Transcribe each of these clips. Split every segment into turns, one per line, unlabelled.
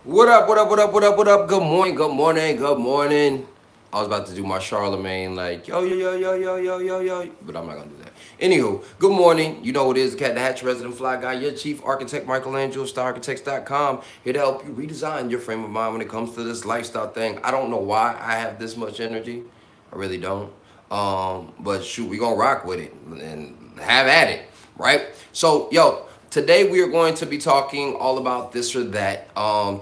What up, what up, what up, what up, what up? Good morning, good morning, good morning. I was about to do my Charlemagne, like, yo, yo, yo, yo, yo, yo, yo, yo, but I'm not gonna do that. Anywho, good morning. You know what it is, the Cat the Hatch resident fly guy, your chief architect, Michelangelo, stararchitects.com, here to help you redesign your frame of mind when it comes to this lifestyle thing. I don't know why I have this much energy. I really don't. But shoot, we gonna rock with it and have at it, right? So, yo, today we are going to be talking all about this or that.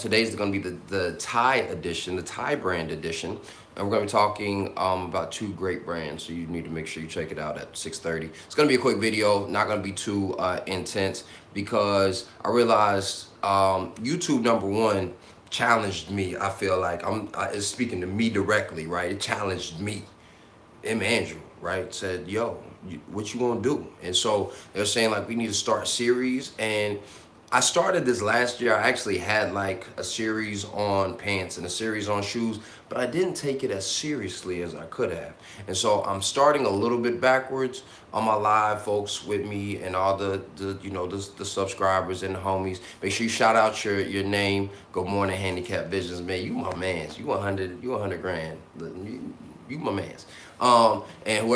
Today's going to be the Thai edition, the Thai brand edition, and we're going to be talking about two great brands. So you need to make sure you check it out at 6:30. It's going to be a quick video, not going to be too intense because I realized YouTube number one challenged me. I feel like it's speaking to me directly, right? It challenged me. Andrew, right, said, "Yo, what you gonna do?" And so they're saying like we need to start series. And I started this last year. I actually had like a series on pants and a series on shoes, but I didn't take it as seriously as I could have. And so I'm starting a little bit backwards on my live folks with me and all the subscribers and the homies. Make sure you shout out your name. Good morning, Handicap Visions, man. You my mans. You 100 grand. You my mans. And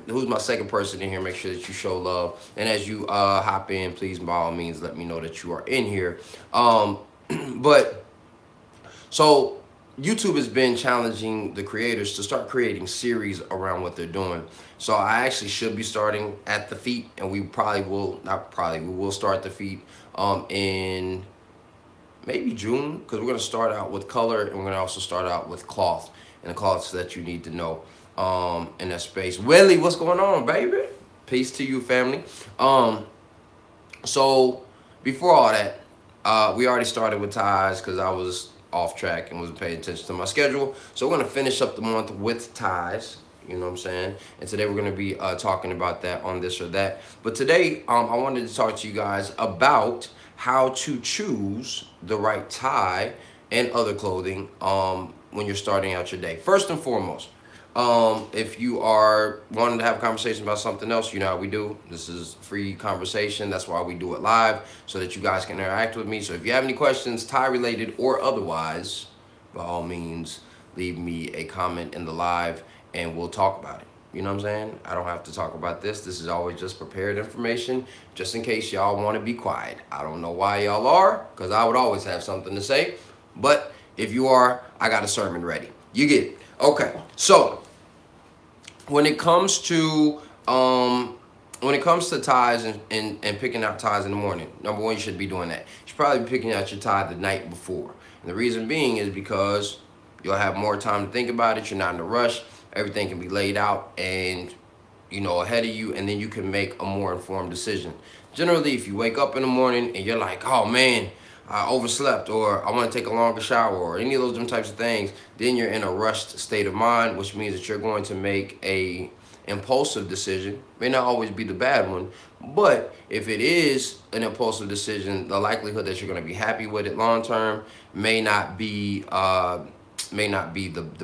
who's my second person in here, make sure that you show love. And as you hop in, please by all means let me know that you are in here. But so YouTube has been challenging the creators to start creating series around what they're doing. So I actually should be starting at the feet, and we probably will not probably we will start the feet in maybe June, because we're going to start out with color and we're going to also start out with cloth and the cloths that you need to know in that space. Willie, what's going on, baby? Peace to you, family. So before all that, we already started with ties because I was off track and wasn't paying attention to my schedule. So we're going to finish up the month with ties. You know what I'm saying? And today we're going to be talking about that on this or that. But today I wanted to talk to you guys about how to choose the right tie and other clothing when you're starting out your day. First and foremost, if you are wanting to have a conversation about something else, you know how we do. This is free conversation. That's why we do it live, so that you guys can interact with me. So if you have any questions, tie related or otherwise, by all means, leave me a comment in the live and we'll talk about it. You know what I'm saying? I don't have to talk about this. This is always just prepared information, just in case y'all want to be quiet. I don't know why y'all are, because I would always have something to say. But if you are, I got a sermon ready. You get it. Okay, so when it comes to ties and picking out ties in the morning, number one, you should be doing that. You should probably be picking out your tie the night before. And the reason being is because you'll have more time to think about it. You're not in a rush. Everything can be laid out and ahead of you, and then you can make a more informed decision. Generally, if you wake up in the morning and you're like, oh man, I overslept, or I want to take a longer shower, or any of those different types of things, then you're in a rushed state of mind, which means that you're going to make a impulsive decision. May not always be the bad one, but if it is an impulsive decision, the likelihood that you're going to be happy with it long term may not be the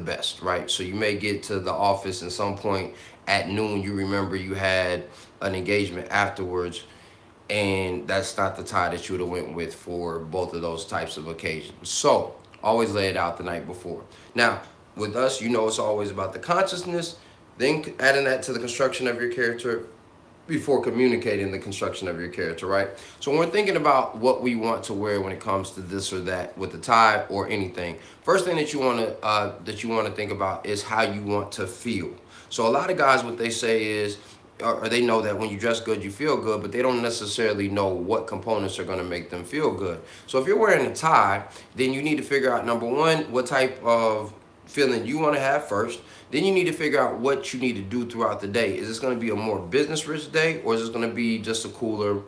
best, right? So you may get to the office and some point at noon you remember you had an engagement afterwards, and that's not the tie that you would have went with for both of those types of occasions. So always lay it out the night before. Now, with us, it's always about the consciousness, then adding that to the construction of your character before communicating the construction of your character, right? So when we're thinking about what we want to wear when it comes to this or that with the tie or anything, first thing that you want to think about is how you want to feel. So a lot of guys, what they say is, or they know that when you dress good, you feel good, but they don't necessarily know what components are going to make them feel good. So if you're wearing a tie, then you need to figure out, number one, what type of feeling you want to have first. Then you need to figure out what you need to do throughout the day. Is this going to be a more business rich day, or is this going to be just a cooler,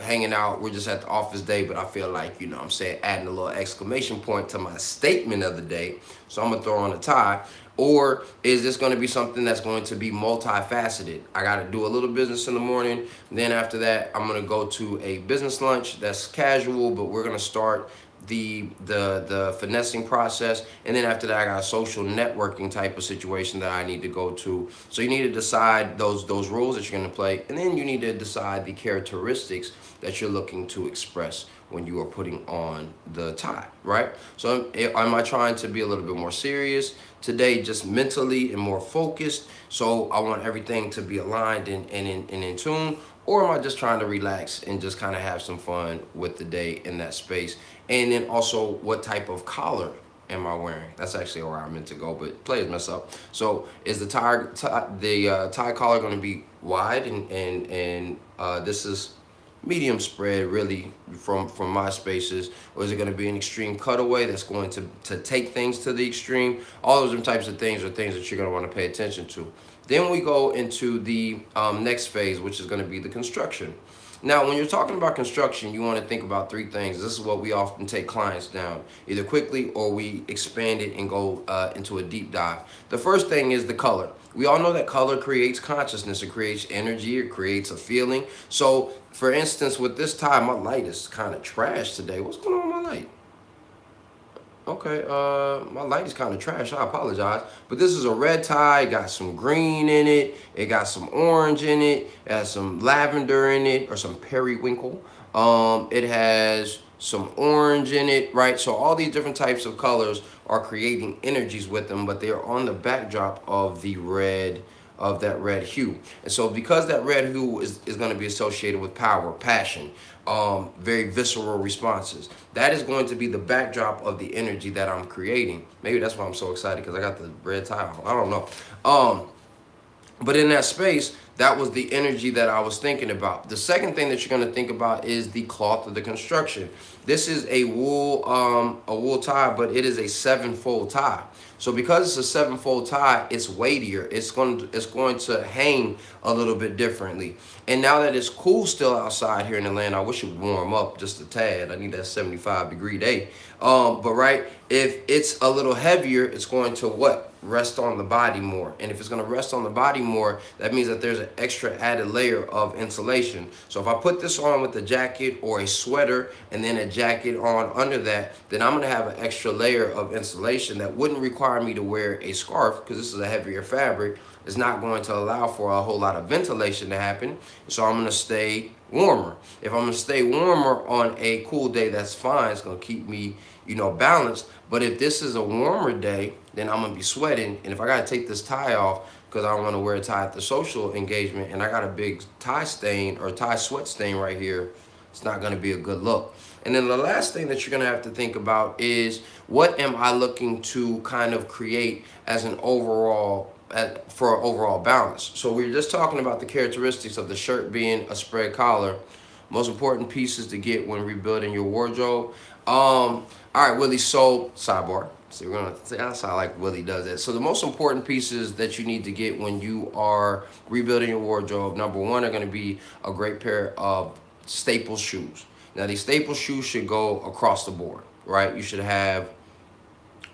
hanging out? We're just at the office day, but I feel like, I'm saying, adding a little exclamation point to my statement of the day. So I'm going to throw on a tie. Or is this going to be something that's going to be multifaceted? I got to do a little business in the morning. Then after that, I'm going to go to a business lunch that's casual, but we're going to start the finessing process, and then after that I got a social networking type of situation that I need to go to. So you need to decide those rules that you're going to play, and then you need to decide the characteristics that you're looking to express when you are putting on the tie, right? So am I trying to be a little bit more serious today, just mentally and more focused? So I want everything to be aligned and in tune, or am I just trying to relax and just kind of have some fun with the day in that space? And then also, what type of collar am I wearing? That's actually where I meant to go, but players mess up. So is the tie collar going to be wide, and this is medium spread really from my spaces, or is it going to be an extreme cutaway that's going to take things to the extreme? All those types of things are things that you're going to want to pay attention to. Then we go into the next phase, which is going to be the construction. Now, when you're talking about construction, you want to think about three things. This is what we often take clients down, either quickly or we expand it and go into a deep dive. The first thing is the color. We all know that color creates consciousness, it creates energy, it creates a feeling. So, for instance, with this tie, my light is kind of trash today. What's going on with my light? Okay, my light is kind of trash. I apologize. But this is a red tie. It got some green in it. It got some orange in it. It has some lavender in it, or some periwinkle. It has some orange in it, right? So all these different types of colors are creating energies with them, but they are on the backdrop of the red, of that red hue. And so because that red hue is going to be associated with power, passion, very visceral responses, that is going to be the backdrop of the energy that I'm creating. Maybe that's why I'm so excited, because I got the red tie on. I don't know. But in that space, that was the energy that I was thinking about. The second thing that you're going to think about is the cloth of the construction. This is a wool tie, but it is a 7-fold tie. So because it's a 7-fold tie, it's weightier. It's going to hang a little bit differently. And now that it's cool still outside here in Atlanta, I wish it would warm up just a tad. I need that 75-degree day. But right, if it's a little heavier, it's going to what? Rest on the body more. And if it's going to rest on the body more, that means that there's an extra added layer of insulation. So if I put this on with a jacket or a sweater and then a jacket on under that, then I'm going to have an extra layer of insulation that wouldn't require me to wear a scarf, because this is a heavier fabric. It's not going to allow for a whole lot of ventilation to happen. So I'm going to stay warmer. If I'm going to stay warmer on a cool day, that's fine. It's going to keep me, balanced. But if this is a warmer day, then I'm going to be sweating. And if I got to take this tie off because I don't want to wear a tie at the social engagement, and I got a big tie stain or tie sweat stain right here, it's not going to be a good look. And then the last thing that you're going to have to think about is, what am I looking to kind of create as an overall, for overall balance? So we're just talking about the characteristics of the shirt being a spread collar. Most important pieces to get when rebuilding your wardrobe. All right, Willie, so sidebar. So we're gonna say, that's how like Willie does it. So the most important pieces that you need to get when you are rebuilding your wardrobe, number one, are gonna be a great pair of staple shoes. Now these staple shoes should go across the board, right? You should have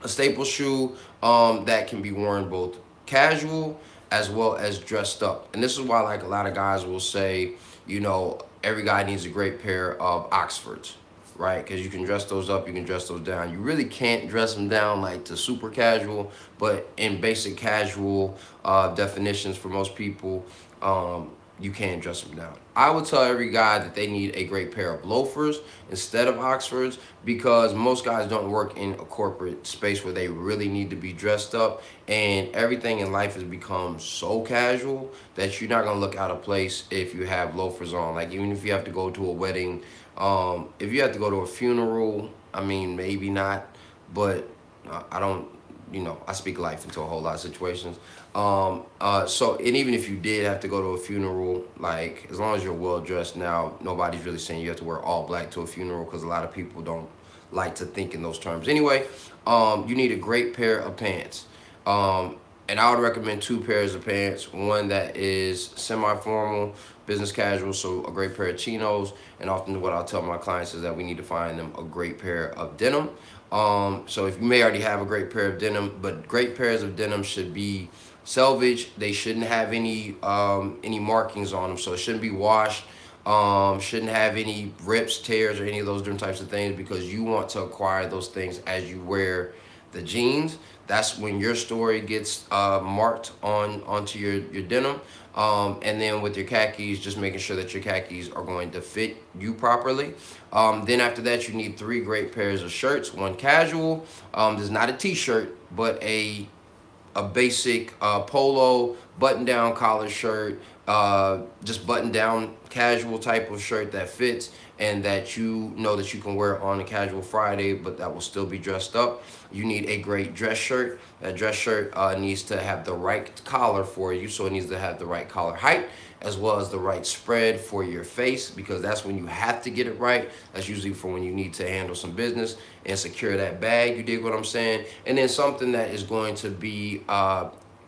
a staple shoe that can be worn both casual as well as dressed up. And this is why like a lot of guys will say, every guy needs a great pair of Oxfords, right? Because you can dress those up, you can dress those down. You really can't dress them down like to super casual, but in basic casual definitions for most people, you can dress them down. I would tell every guy that they need a great pair of loafers instead of Oxfords, because most guys don't work in a corporate space where they really need to be dressed up, and everything in life has become so casual that you're not gonna look out of place if you have loafers on. Like, even if you have to go to a wedding, if you have to go to a funeral, I mean, maybe not, but I don't, I speak life into a whole lot of situations. And even if you did have to go to a funeral, like, as long as you're well dressed now, nobody's really saying you have to wear all black to a funeral, because a lot of people don't like to think in those terms. Anyway, you need a great pair of pants. And I would recommend 2 pairs of pants. One that is semi-formal, business casual, so a great pair of chinos. And often what I'll tell my clients is that we need to find them a great pair of denim. So if you may already have a great pair of denim, but great pairs of denim should be selvage. They shouldn't have any markings on them, so it shouldn't be washed. Shouldn't have any rips, tears, or any of those different types of things, because you want to acquire those things as you wear the jeans. That's when your story gets marked onto your denim. And then with your khakis, just making sure that your khakis are going to fit you properly. Then after that, you need 3 great pairs of shirts. One casual. This is not a t-shirt, but a basic polo button down collar shirt, just button down casual type of shirt that fits and that you know that you can wear on a casual Friday, but that will still be dressed up. You need a great dress shirt. That dress shirt needs to have the right collar for you, so it needs to have the right collar height as well as the right spread for your face, because that's when you have to get it right. That's usually for when you need to handle some business and secure that bag, you dig what I'm saying? And then something that is going to be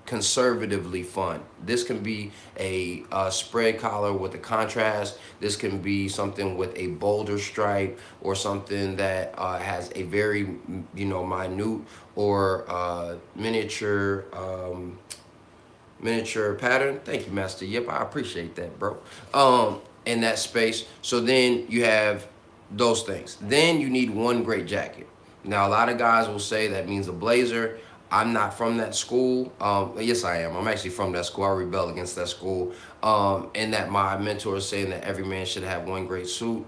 conservatively fun. This can be a spread collar with a contrast. This can be something with a bolder stripe, or something that has a very, minute or miniature pattern. Thank you, Master. Yep, I appreciate that, bro. In that space. So then you have those things. Then you need one great jacket. Now, a lot of guys will say that means a blazer. I'm not from that school. Yes, I am. I'm actually from that school. I rebel against that school. And that my mentor is saying that every man should have one great suit.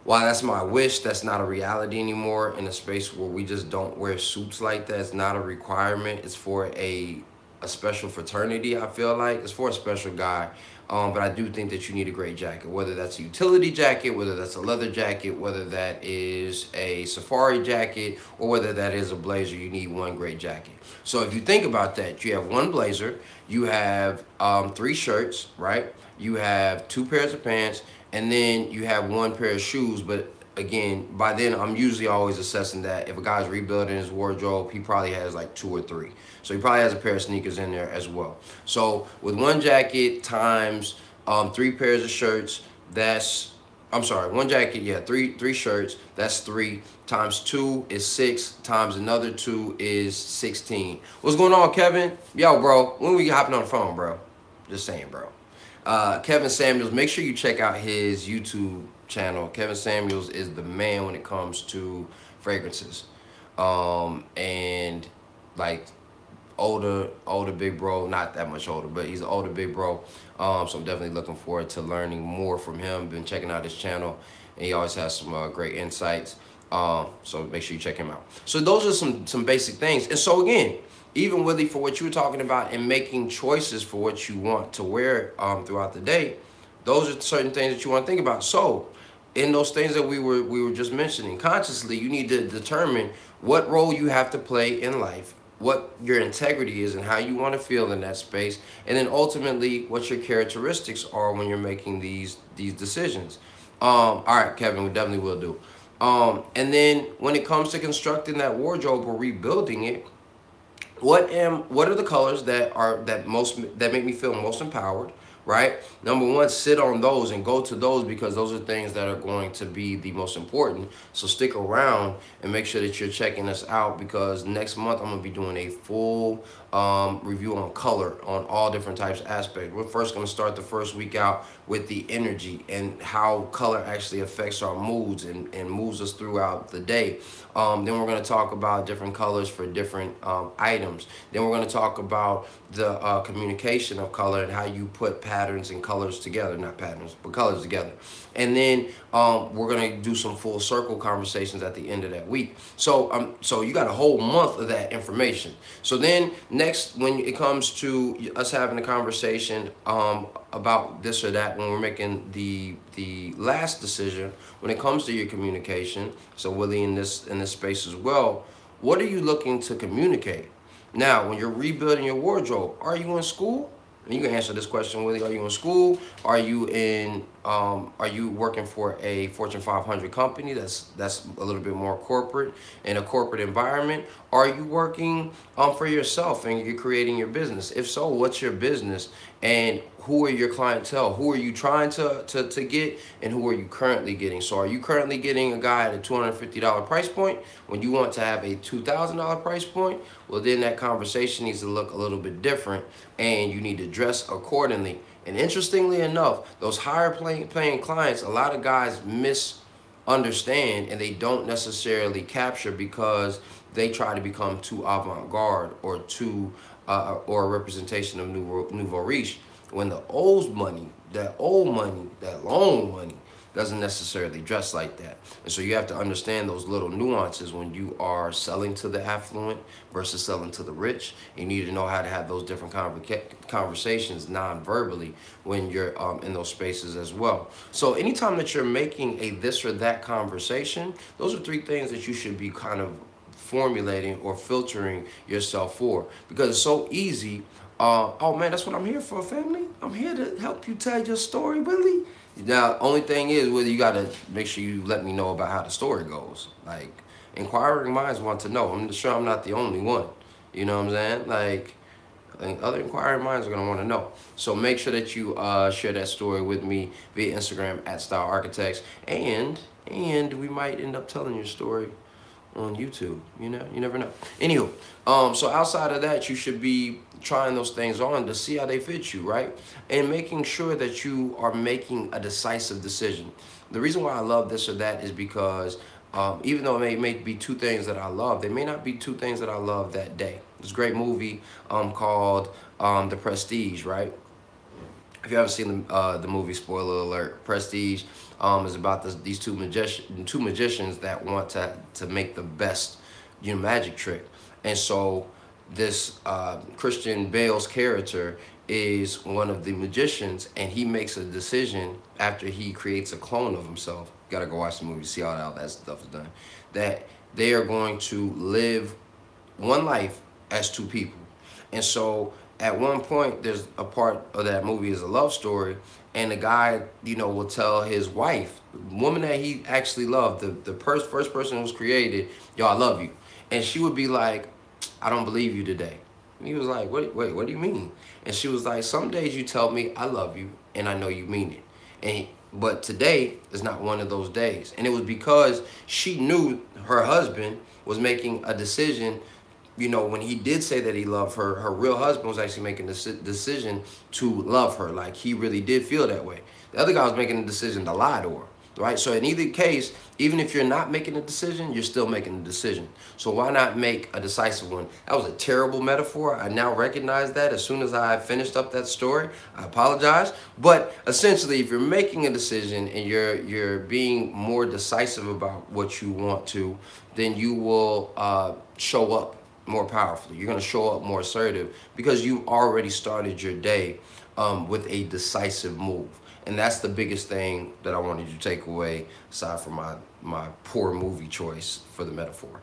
While that's my wish, that's not a reality anymore in a space where we just don't wear suits like that. It's not a requirement. It's for a special fraternity, I feel like. It's for a special guy. But I do think that you need a great jacket, whether that's a utility jacket, whether that's a leather jacket, whether that is a safari jacket, or whether that is a blazer. You need one great jacket. So if you think about that, you have one blazer, you have 3 shirts, right? You have 2 pairs of pants, and then you have 1 pair of shoes. But again, by then I'm usually always assessing that if a guy's rebuilding his wardrobe, he probably has like 2 or 3. So he probably has a pair of sneakers in there as well. So with 1 jacket times 3 pairs of shirts, that's, I'm sorry, 1 jacket, yeah, 3 shirts, that's 3 times 2 is 6 times another 2 is 16. What's going on, Kevin? Yo, bro, when we hopping on the phone, bro? Just saying, bro. Kevin Samuels, make sure you check out his YouTube channel. Kevin Samuels is the man when it comes to fragrances. And like older big bro, not that much older, but he's an older big bro. So I'm definitely looking forward to learning more from him. Been checking out his channel, and he always has some great insights. So make sure you check him out. So those are some basic things. And so again, even Willie, for what you were talking about and making choices for what you want to wear throughout the day, those are certain things that you want to think about. So in those things that we were just mentioning, consciously, you need to determine what role you have to play in life, what your integrity is and how you want to feel in that space, and then ultimately what your characteristics are when you're making these decisions. All right, Kevin, we definitely will do. And then when it comes to constructing that wardrobe or rebuilding it, what are the colors that make me feel most empowered, right? Number 1, sit on those and go to those, because those are things that are going to be the most important. So stick around and make sure that you're checking us out, because next month I'm gonna be doing a full review on color on all different types of aspects. We're first gonna start the first week out with the energy and how color actually affects our moods and moves us throughout the day. Then we're going to talk about different colors for different items. Then we're going to talk about the communication of color and how you put patterns and colors together, not patterns, but colors together. And then we're going to do some full circle conversations at the end of that week. So you got a whole month of that information. So then next, when it comes to us having a conversation about this or that, when we're making the last decision, when it comes to your communication, so Willie in this space as well, what are you looking to communicate? Now, when you're rebuilding your wardrobe, are you in school? And you can answer this question, Willie. Are you in school? Are you working for a Fortune 500 company that's a little bit more corporate, in a corporate environment? Are you working for yourself and you're creating your business? If so, what's your business? And who are your clientele? Who are you trying to get, and who are you currently getting? So are you currently getting a guy at a $250 price point when you want to have a $2,000 price point? Well, then that conversation needs to look a little bit different, and you need to dress accordingly. And interestingly enough, those higher paying clients, a lot of guys misunderstand and they don't necessarily capture because they try to become too avant-garde or too or a representation of nouveau riche, when the old money, that long money, doesn't necessarily dress like that. And so you have to understand those little nuances when you are selling to the affluent versus selling to the rich. You need to know how to have those different conversations non-verbally when you're in those spaces as well. So anytime that you're making a this or that conversation, those are three things that you should be kind of formulating or filtering yourself for, because it's so easy. Oh man, that's what I'm here for, family. I'm here to help you tell your story, Willie. Now, only thing is, whether you gotta make sure you let me know about how the story goes. Like, inquiring minds want to know. I'm sure I'm not the only one. You know what I'm saying? Like, I think other inquiring minds are gonna want to know. So make sure that you share that story with me via Instagram at Style Architects, and we might end up telling your story on YouTube. You know, you never know. Anywho, so outside of that, you should be trying those things on to see how they fit you, right? And making sure that you are making a decisive decision. The reason why I love this or that is because even though it may be two things that I love, they may not be two things that I love that day. There's a great movie called The Prestige, right? If you haven't seen the movie, spoiler alert, Prestige is about these two magicians that want to make the best, magic trick. And so this Christian Bale's character is one of the magicians, and he makes a decision after he creates a clone of himself. Gotta go watch the movie to see how that stuff is done. That they are going to live one life as two people. And so at one point, there's a part of that movie is a love story, and the guy, will tell his wife, the woman that he actually loved, the first person who was created, yo, I love you. And she would be like, I don't believe you today. And he was like, wait, what do you mean? And she was like, some days you tell me I love you, and I know you mean it. But today is not one of those days. And it was because she knew her husband was making a decision. When he did say that he loved her, her real husband was actually making the decision to love her. Like, he really did feel that way. The other guy was making the decision to lie to her, right? So in either case, even if you're not making a decision, you're still making a decision. So why not make a decisive one? That was a terrible metaphor. I now recognize that as soon as I finished up that story. I apologize. But essentially, if you're making a decision and you're being more decisive about what you want to, then you will show up more powerfully. You're going to show up more assertive because you've already started your day with a decisive move. And that's the biggest thing that I wanted you to take away, aside from my poor movie choice for the metaphor.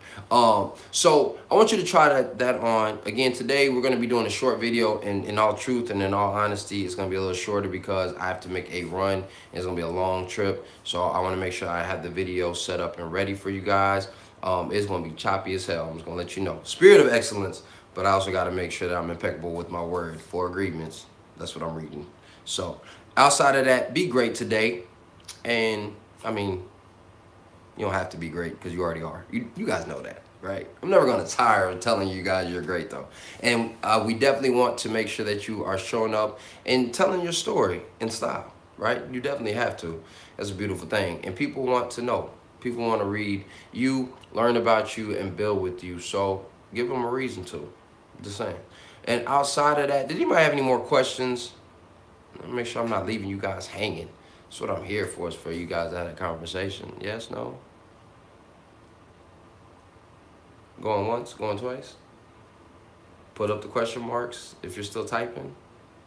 So I want you to try that on. Again, today we're going to be doing a short video, and in all truth and in all honesty, it's going to be a little shorter because I have to make a run. It's going to be a long trip. So I want to make sure I have the video set up and ready for you guys. It's going to be choppy as hell. I'm just going to let you know. Spirit of excellence, but I also got to make sure that I'm impeccable with my word. 4 agreements. That's what I'm reading. So outside of that, be great today. And, I mean, you don't have to be great because you already are. You guys know that, right? I'm never going to tire of telling you guys you're great, though. And we definitely want to make sure that you are showing up and telling your story in style, right? You definitely have to. That's a beautiful thing. And people want to know. People want to read you, learn about you, and build with you. So give them a reason to. Just saying. And outside of that, did anybody have any more questions? Make sure I'm not leaving you guys hanging. That's what I'm here for, is for you guys to have a conversation. Yes, no? Going once, going twice? Put up the question marks if you're still typing.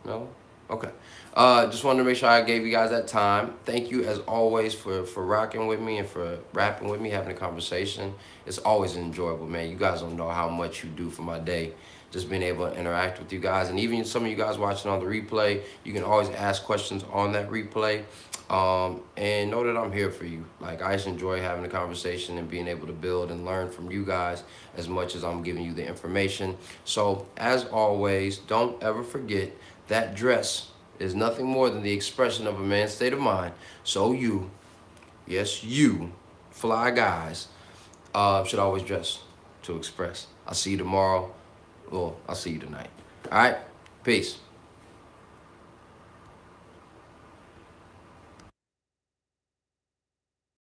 No? Okay. Just wanted to make sure I gave you guys that time. Thank you, as always, for rocking with me and for rapping with me, having a conversation. It's always enjoyable, man. You guys don't know how much you do for my day, just being able to interact with you guys. And even some of you guys watching on the replay, you can always ask questions on that replay. And know that I'm here for you. Like, I just enjoy having a conversation and being able to build and learn from you guys as much as I'm giving you the information. So, as always, don't ever forget that dress is nothing more than the expression of a man's state of mind. So you, yes, you, fly guys, should always dress to express. I'll see you tomorrow. Well, I'll see you tonight. All right? Peace.